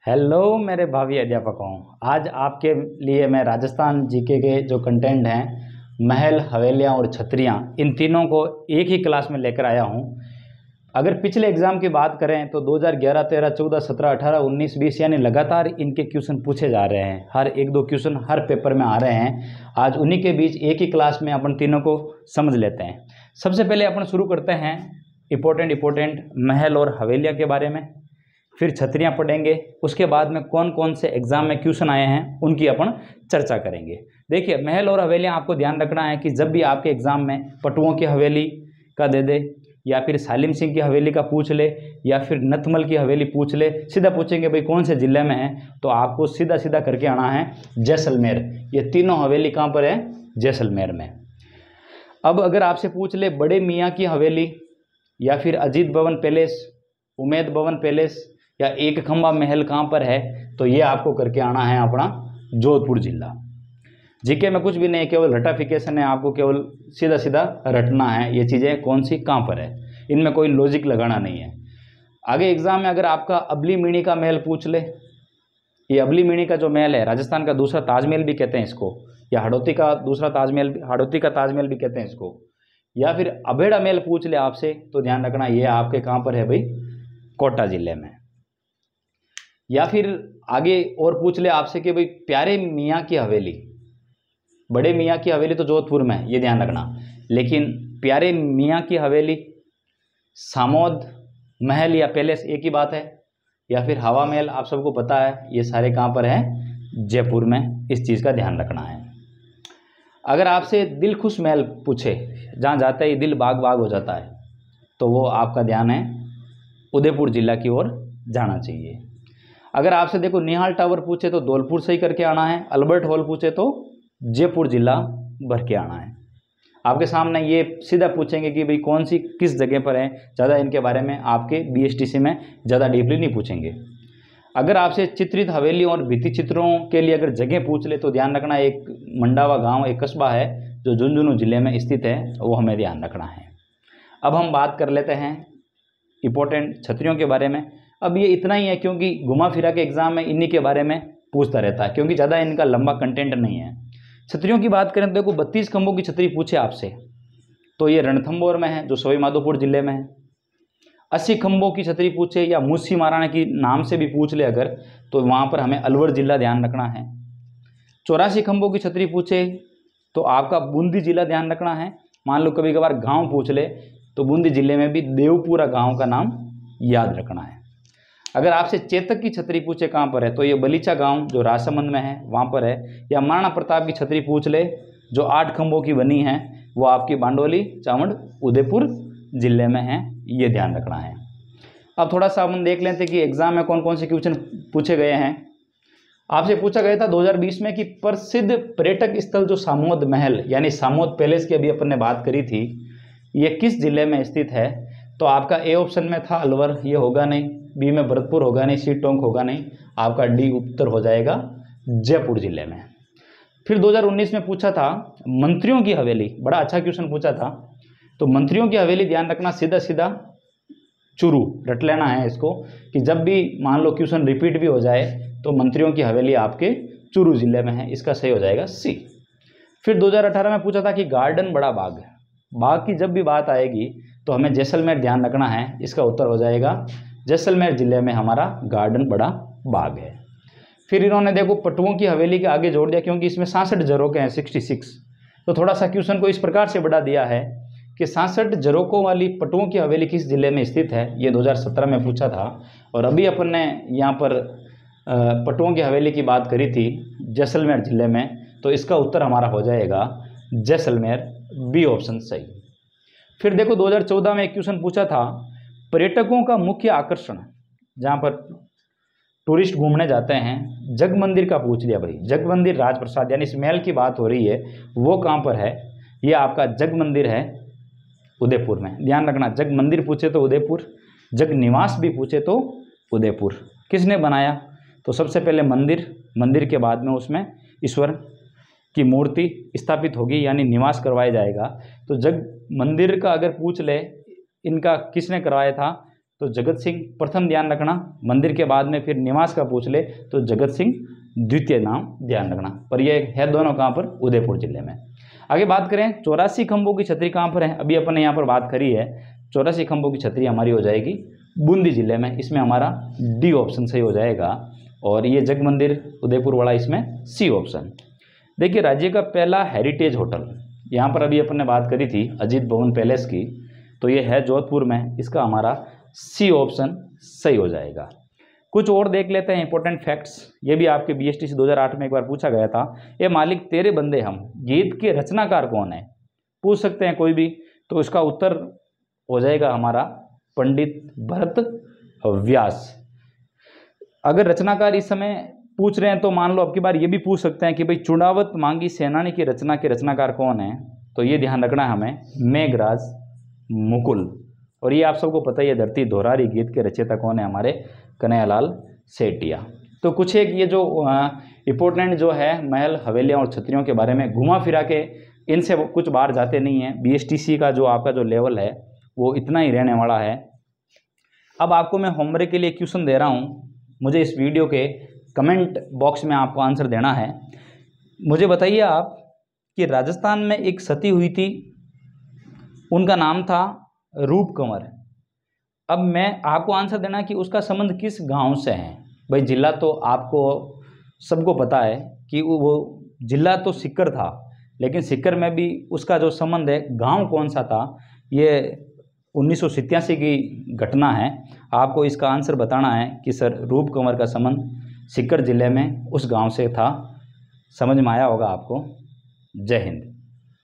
Hello मेरे भावी अध्यापकों। आज आपके लिए मैं राजस्थान जीके के जो कंटेंट हैं महल, हवेलियाँ और छतरियाँ, इन तीनों को एक ही क्लास में लेकर आया हूँ। अगर पिछले एग्ज़ाम की बात करें तो 2011, 13, 14, 17, 18, 19, 20 यानी लगातार इनके क्वेश्चन पूछे जा रहे हैं। हर एक दो क्वेश्चन हर पेपर में आ रहे हैं। आज उन्हीं के बीच एक ही क्लास में अपन तीनों को समझ लेते हैं। सबसे पहले अपन शुरू करते हैं इम्पोर्टेंट महल और हवेलियाँ के बारे में, फिर छतरियाँ पढ़ेंगे। उसके बाद में कौन कौन से एग्जाम में क्वेश्चन आए हैं उनकी अपन चर्चा करेंगे। देखिए, महल और हवेलियाँ आपको ध्यान रखना है कि जब भी आपके एग्जाम में पटुओं की हवेली का दे दे, या फिर सालिम सिंह की हवेली का पूछ ले, या फिर नथमल की हवेली पूछ ले, सीधा पूछेंगे भाई कौन से ज़िले में है, तो आपको सीधा सीधा करके आना है जैसलमेर। ये तीनों हवेली कहाँ पर है? जैसलमेर में। अब अगर आपसे पूछ ले बड़े मियाँ की हवेली, या फिर अजीत भवन पैलेस, उमेद भवन पैलेस, या एक खंबा महल कहाँ पर है, तो ये आपको करके आना है अपना जोधपुर जिला। जीके में कुछ भी नहीं, केवल रटाफिकेशन है, आपको केवल सीधा सीधा रटना है ये चीज़ें कौन सी कहाँ पर है, इनमें कोई लॉजिक लगाना नहीं है। आगे एग्जाम में अगर आपका अबली मिणी का महल पूछ ले, ये अबली मिणी का जो महल है राजस्थान का दूसरा ताजमहल भी कहते हैं इसको, या हड़ौती का दूसरा ताजमहल, हड़ौती का ताजमहल भी कहते हैं इसको, या फिर अभेड़ा महल पूछ ले आपसे, तो ध्यान रखना ये आपके कहाँ पर है भाई? कोटा जिले में। या फिर आगे और पूछ ले आपसे कि भाई प्यारे मियाँ की हवेली, बड़े मियाँ की हवेली तो जोधपुर में है, ये ध्यान रखना, लेकिन प्यारे मियाँ की हवेली, सामोद महल या पैलेस एक ही बात है, या फिर हवा महल आप सबको पता है, ये सारे कहाँ पर हैं? जयपुर में। इस चीज़ का ध्यान रखना है। अगर आपसे दिल खुश महल पूछे, जहाँ जाते ही दिल बाग बाग हो जाता है, तो वो आपका ध्यान है उदयपुर जिला की ओर जाना चाहिए। अगर आपसे देखो निहाल टावर पूछे तो धौलपुर से ही करके आना है, अल्बर्ट हॉल पूछे तो जयपुर जिला भर के आना है। आपके सामने ये सीधा पूछेंगे कि भाई कौन सी किस जगह पर है, ज़्यादा इनके बारे में आपके बीएसटीसी में ज़्यादा डीपली नहीं पूछेंगे। अगर आपसे चित्रित हवेली और भित्ति चित्रों के लिए अगर जगह पूछ ले, तो ध्यान रखना एक मंडावा गाँव, एक कस्बा है जो झुंझुनू जिले में स्थित है, वो हमें ध्यान रखना है। अब हम बात कर लेते हैं इंपॉर्टेंट छतरियों के बारे में। अब ये इतना ही है क्योंकि घुमा फिरा के एग्जाम में इन्हीं के बारे में पूछता रहता है, क्योंकि ज़्यादा इनका लंबा कंटेंट नहीं है। छतरियों की बात करें तो देखो 32 खंभों की छतरी पूछे आपसे, तो ये रणथंभौर में है जो सवाई माधोपुर जिले में है। 80 खंभों की छतरी पूछे या मूसी महाराणा की नाम से भी पूछ ले अगर, तो वहाँ पर हमें अलवर जिला ध्यान रखना है। 84 खंभों की छतरी पूछे तो आपका बूंदी जिला ध्यान रखना है। मान लो कभी कभार गाँव पूछ ले तो बूंदी जिले में भी देवपुरा गाँव का नाम याद रखना है। अगर आपसे चेतक की छतरी पूछे कहाँ पर है, तो ये बलीचा गांव जो राजसमंद में है वहाँ पर है। या महाराणा प्रताप की छतरी पूछ ले जो 8 खंभों की बनी है, वो आपकी बांडोली, चावंड, उदयपुर जिले में है, ये ध्यान रखना है। अब थोड़ा सा हम देख लेते हैं कि एग्जाम में कौन कौन से क्वेश्चन पूछे गए हैं। आपसे पूछा गया था 2020 में कि प्रसिद्ध पर्यटक स्थल जो सामोद महल यानी सामोद पैलेस की अभी अपन ने बात करी थी, ये किस जिले में स्थित है? तो आपका ए ऑप्शन में था अलवर, ये होगा नहीं। बी में भरतपुर होगा नहीं। सी टोंक होगा नहीं। आपका डी उत्तर हो जाएगा जयपुर जिले में। फिर 2019 में पूछा था मंत्रियों की हवेली, बड़ा अच्छा क्वेश्चन पूछा था। तो मंत्रियों की हवेली ध्यान रखना, सीधा सीधा चुरू रट लेना है इसको, कि जब भी मान लो क्वेश्चन रिपीट भी हो जाए तो मंत्रियों की हवेली आपके चुरू जिले में है, इसका सही हो जाएगा सी। फिर 2018 में पूछा था कि गार्डन बड़ा बाग, बाग की जब भी बात आएगी तो हमें जैसलमेर ध्यान रखना है, इसका उत्तर हो जाएगा जैसलमेर जिले में हमारा गार्डन बड़ा बाग है। फिर इन्होंने देखो पटुओं की हवेली के आगे जोड़ दिया, क्योंकि इसमें 66 झरोखे हैं, 66, तो थोड़ा सा क्वेश्चन को इस प्रकार से बढ़ा दिया है कि 66 झरोकों वाली पटुओं की हवेली किस जिले में स्थित है, ये 2017 में पूछा था। और अभी अपन ने यहाँ पर पटुओं की हवेली की बात करी थी जैसलमेर जिले में, तो इसका उत्तर हमारा हो जाएगा जैसलमेर, बी ऑप्शन सही। फिर देखो 2014 में एक क्वेश्चन पूछा था पर्यटकों का मुख्य आकर्षण, जहाँ पर टूरिस्ट घूमने जाते हैं, जग मंदिर का पूछ लिया भाई। जग मंदिर राजप्रसाद यानी इस महल की बात हो रही है, वो कहाँ पर है? ये आपका जग मंदिर है उदयपुर में, ध्यान रखना। जग मंदिर पूछे तो उदयपुर, जग निवास भी पूछे तो उदयपुर। किसने बनाया? तो सबसे पहले मंदिर, मंदिर के बाद में उसमें ईश्वर की मूर्ति स्थापित होगी यानी निवास करवाया जाएगा। तो जग मंदिर का अगर पूछ ले इनका किसने करवाया था, तो जगत सिंह प्रथम ध्यान रखना, मंदिर के बाद में फिर निवास का पूछ ले तो जगत सिंह द्वितीय नाम ध्यान रखना। पर ये है दोनों कहाँ पर, उदयपुर जिले में। आगे बात करें 84 खंभों की छतरी कहाँ पर है, अभी अपन ने यहाँ पर बात करी है 84 खंभों की छतरी हमारी हो जाएगी बूंदी जिले में। इसमें हमारा डी ऑप्शन सही हो जाएगा। और ये जग मंदिर उदयपुर वाला इसमें सी ऑप्शन। देखिए राज्य का पहला हेरिटेज होटल, यहाँ पर अभी अपन ने बात करी थी अजीत भवन पैलेस की, तो ये है जोधपुर में, इसका हमारा सी ऑप्शन सही हो जाएगा। कुछ और देख लेते हैं इंपॉर्टेंट फैक्ट्स, ये भी आपके बीएसटीसी 2008 में एक बार पूछा गया था। ये मालिक तेरे बंदे हम गीत के रचनाकार कौन है, पूछ सकते हैं कोई भी, तो इसका उत्तर हो जाएगा हमारा पंडित भरत व्यास। अगर रचनाकार इस समय पूछ रहे हैं तो मान लो अब की बार ये भी पूछ सकते हैं कि भाई चुनावत मांगी सेनानी की रचना के रचनाकार कौन है, तो ये ध्यान रखना है हमें, मेघराज मुकुल। और ये आप सबको पता ही है धरती दोहरारी गीत के रचयिता कौन है, हमारे कन्हैयालाल सेठिया। तो कुछ एक ये जो इम्पोर्टेंट जो है महल हवेलियाँ और छतरियों के बारे में घुमा फिरा के, इनसे कुछ बाहर जाते नहीं हैं। बीएसटीसी का जो आपका जो लेवल है वो इतना ही रहने वाला है। अब आपको मैं होमवर्क के लिए क्वेश्चन दे रहा हूँ, मुझे इस वीडियो के कमेंट बॉक्स में आपको आंसर देना है। मुझे बताइए आप कि राजस्थान में एक सती हुई थी, उनका नाम था रूप कंवर। अब मैं आपको आंसर देना कि उसका संबंध किस गांव से है। भाई जिला तो आपको सबको पता है कि वो जिला तो सीकर था, लेकिन सीकर में भी उसका जो संबंध है गांव कौन सा था, ये 1987 की घटना है। आपको इसका आंसर बताना है कि सर रूप कंवर का संबंध सीकर जिले में उस गांव से था। समझ में आया होगा आपको। जय हिंद।